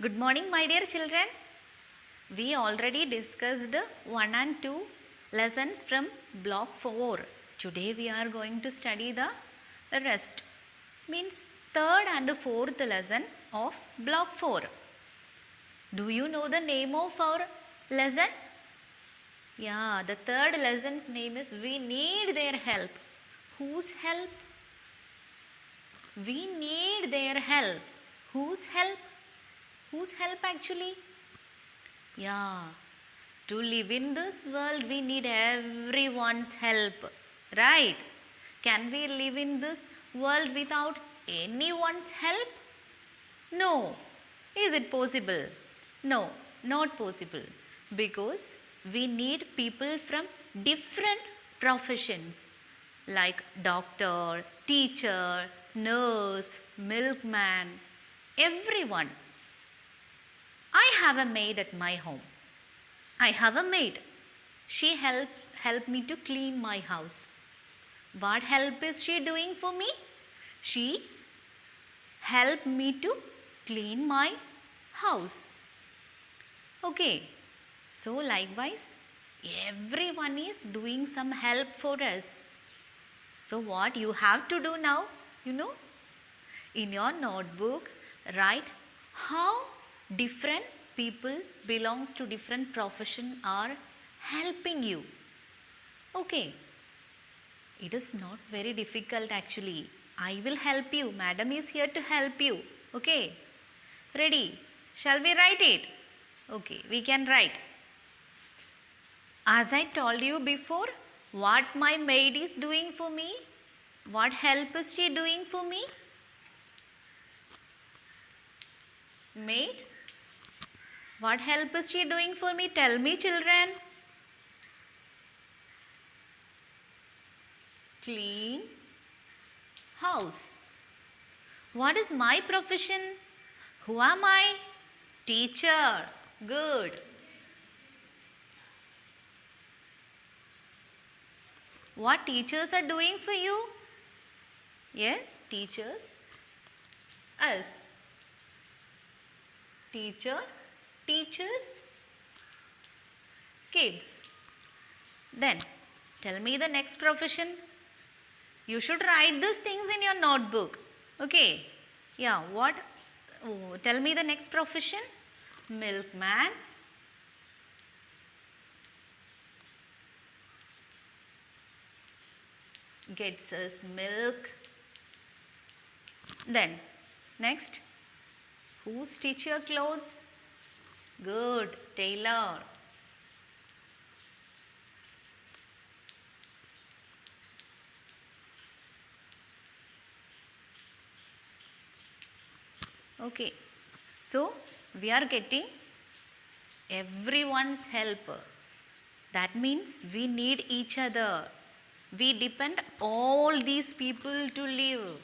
Good morning, my dear children. We already discussed 1 and 2 lessons from block 4. Today we are going to study the rest, means third and fourth lesson of block 4. Do you know the name of our lesson? Yeah, the third lesson's name is We Need Their Help. Whose help? We need their help. Whose help? Whose help actually? Yeah, to live in this world we need everyone's help, right? Can we live in this world without anyone's help? No. Is it possible? No, not possible. Because we need people from different professions like doctor, teacher, nurse, milkman, everyone. I have a maid at my home. I have a maid. She help me to clean my house. What help is she doing for me? She help me to clean my house. Okay. So likewise, everyone is doing some help for us. So what you have to do now, in your notebook, write how different people belongs to different profession are helping you. Okay. It is not very difficult actually. I will help you. Madam is here to help you. Okay. Ready? Shall we write it? Okay, we can write. As I told you before, what my maid is doing for me? What help is she doing for me? Maid? What help is she doing for me? Tell me, children. Clean house. What is my profession? Who am I? Teacher. Good. What teachers are doing for you? Yes, teachers. Us. Teacher teaches kids. Then tell me the next profession. You should write these things in your notebook. Okay. Yeah, what? Oh, tell me the next profession. Milkman. Gets us milk. Then next. Who stitch your clothes? Good, tailor. Okay, so we are getting everyone's help. That means we need each other. We depend all these people to live.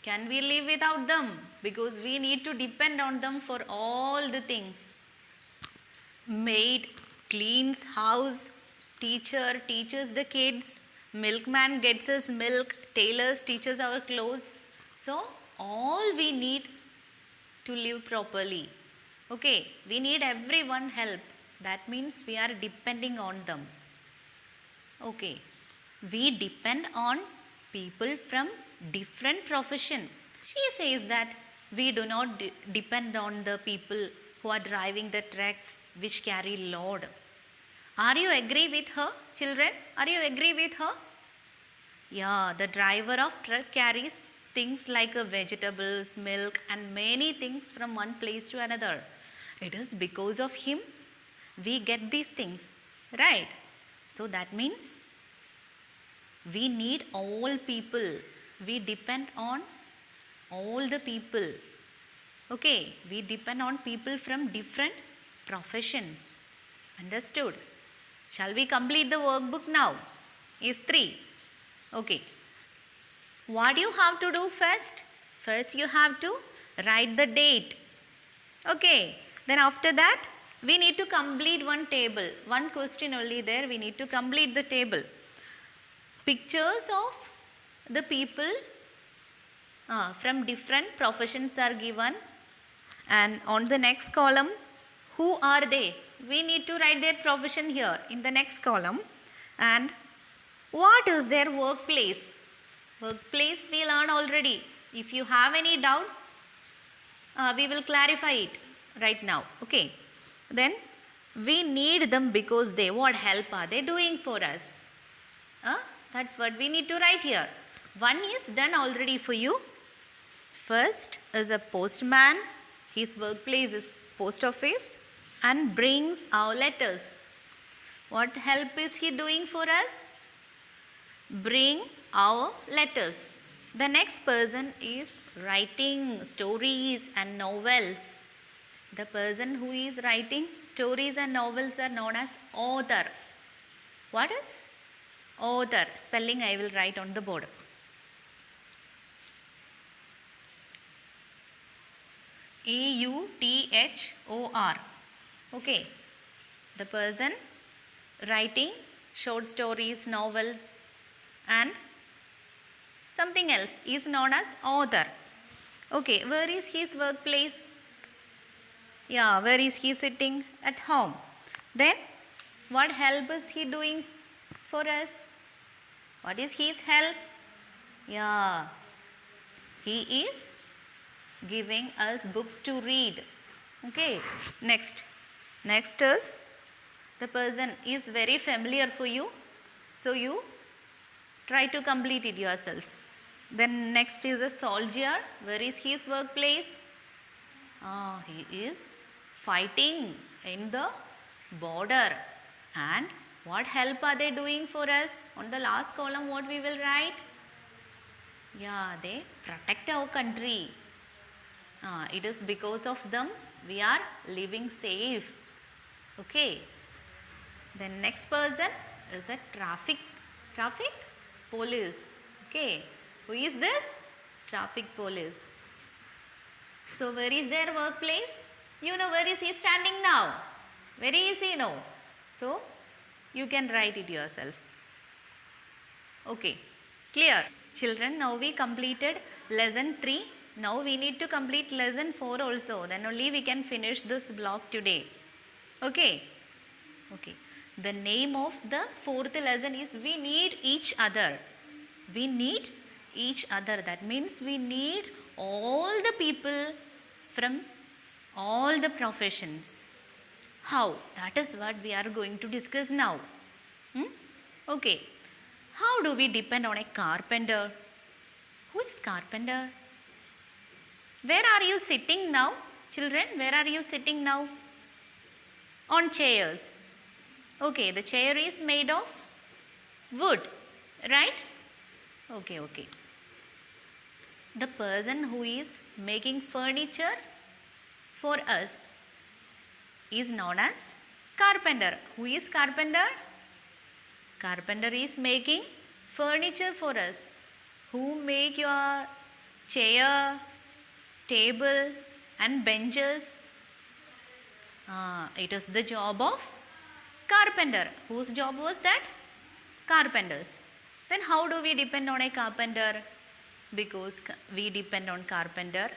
Can we live without them? Because we need to depend on them for all the things. Maid cleans house, teacher teaches the kids, milkman gets us milk, tailor stitches our clothes. So all we need to live properly. Okay, we need everyone help. That means we are depending on them. Okay, we depend on people from different profession. She says that we do not depend on the people who are driving the trucks which carry load. Are you agree with her, children? Are you agree with her? Yeah, the driver of truck carries things like vegetables, milk and many things from one place to another. It is because of him we get these things, right? So that means we need all people. We depend on all the people. Okay, we depend on people from different professions. Understood? Shall we complete the workbook now? Is 3. Okay. What you have to do first? First you have to write the date. Okay. Then after that we need to complete one table. One question only there, we need to complete the table. Pictures of the people from different professions are given. And on the next column, who are they? We need to write their profession here in the next column. And what is their workplace? Workplace we learn already. If you have any doubts, we will clarify it right now. Okay. Then we need them because they, what help are they doing for us? That's what we need to write here. One is done already for you. First is a postman. His workplace is post office and brings our letters. What help is he doing for us? Bring our letters. The next person is writing stories and novels. The person who is writing stories and novels are known as author. What is author? Spelling I will write on the board. Author. Okay. The person writing short stories, novels and something else is known as author. Okay, where is his workplace? Yeah, where is he sitting? At home. Then what help is he doing for us? What is his help? Yeah, he is giving us books to read. Okay, next is the person is very familiar for you, so you try to complete it yourself. Then next is a soldier. Where is his workplace? He is fighting in the border. And what help are they doing for us? On the last column what we will write? Yeah, they protect our country. It is because of them we are living safe. Okay. Then next person is a traffic police. Okay. Who is this? Traffic police. So where is their workplace? You know where is he standing now? Very easy, no? So you can write it yourself. Okay. Clear? Children, now we completed lesson 3. Now we need to complete lesson 4 also. Then only we can finish this block today. Okay. Okay. The name of the 4th lesson is we need each other. We need each other. That means we need all the people from all the professions. How? That is what we are going to discuss now. Okay. How do we depend on a carpenter? Who is carpenter? Where are you sitting now? Children, where are you sitting now? On chairs. Okay, the chair is made of wood, right? Okay, okay. The person who is making furniture for us is known as carpenter. Who is carpenter? Carpenter is making furniture for us. Who make your chair, table and benches? It is the job of carpenter. Whose job was that? Carpenters. Then how do we depend on a carpenter? Because we depend on carpenter,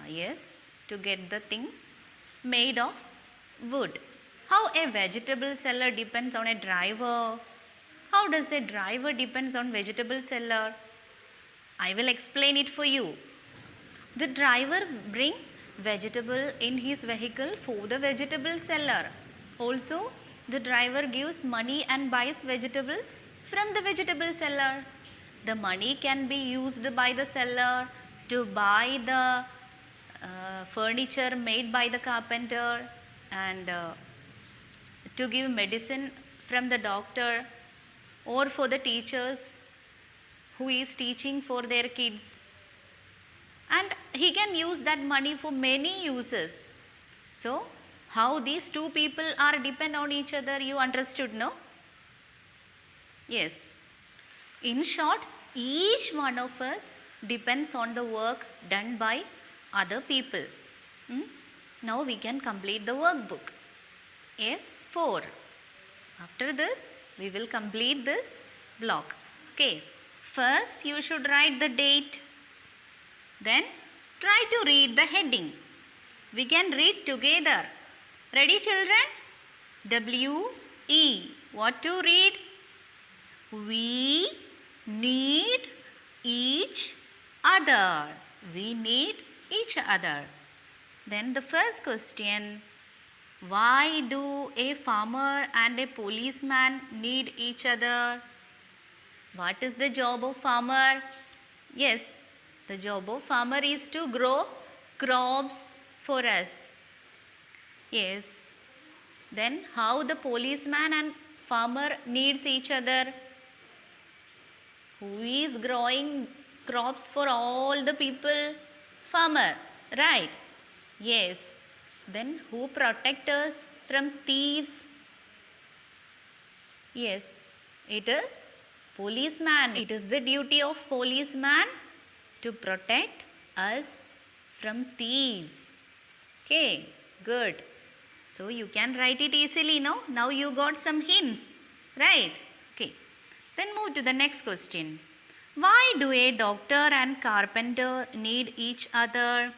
yes, to get the things made of wood. How a vegetable seller depends on a driver? How does a driver depends on vegetable seller? I will explain it for you. The driver bring vegetable in his vehicle for the vegetable seller. Also, the driver gives money and buys vegetables from the vegetable seller. The money can be used by the seller to buy the furniture made by the carpenter and to give medicine from the doctor or for the teachers who is teaching for their kids. And he can use that money for many uses. So, how these two people are depend on each other, you understood, no? Yes. In short, each one of us depends on the work done by other people. Now we can complete the workbook. Yes, 4. After this, we will complete this block. Okay. First, you should write the date. Then, try to read the heading. We can read together. Ready, children? W-E. What to read? We need each other. We need each other. Then the first question, why do a farmer and a policeman need each other? What is the job of farmer? Yes, the job of farmer is to grow crops for us. Yes. Then how the policeman and farmer needs each other? Who is growing crops for all the people? Farmer, right? Yes. Then who protect us from thieves? Yes, it is policeman. It is the duty of policeman to protect us from thieves. Okay, good. So you can write it easily, no? Now you got some hints, right? Okay. Then move to the next question. Why do a doctor and carpenter need each other?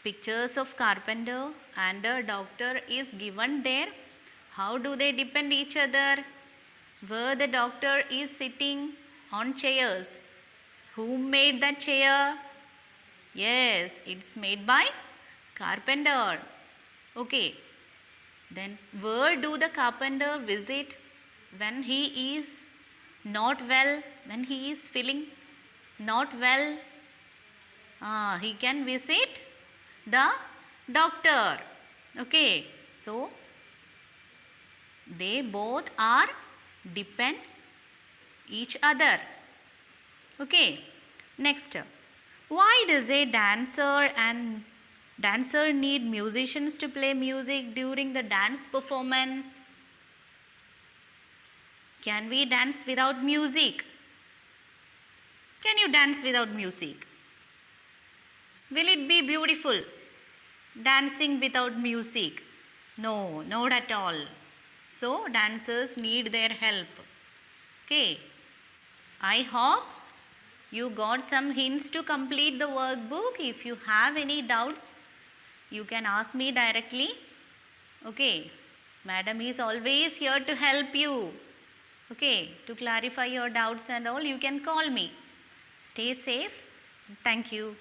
Pictures of carpenter and a doctor is given there. How do they depend each other? Where the doctor is sitting on chairs. Who made that chair? Yes, it's made by carpenter. Okay. Then where do the carpenter visit when he is not well, when he is feeling not well? He can visit the doctor. Okay. So they both are depend each other. Okay. Next. Why does a dancer need musicians to play music during the dance performance? Can we dance without music? Can you dance without music? Will it be beautiful? Dancing without music? No, not at all. So dancers need their help. Okay. I hope you got some hints to complete the workbook. If you have any doubts, you can ask me directly. Okay. Madam is always here to help you. Okay. To clarify your doubts and all, you can call me. Stay safe. Thank you.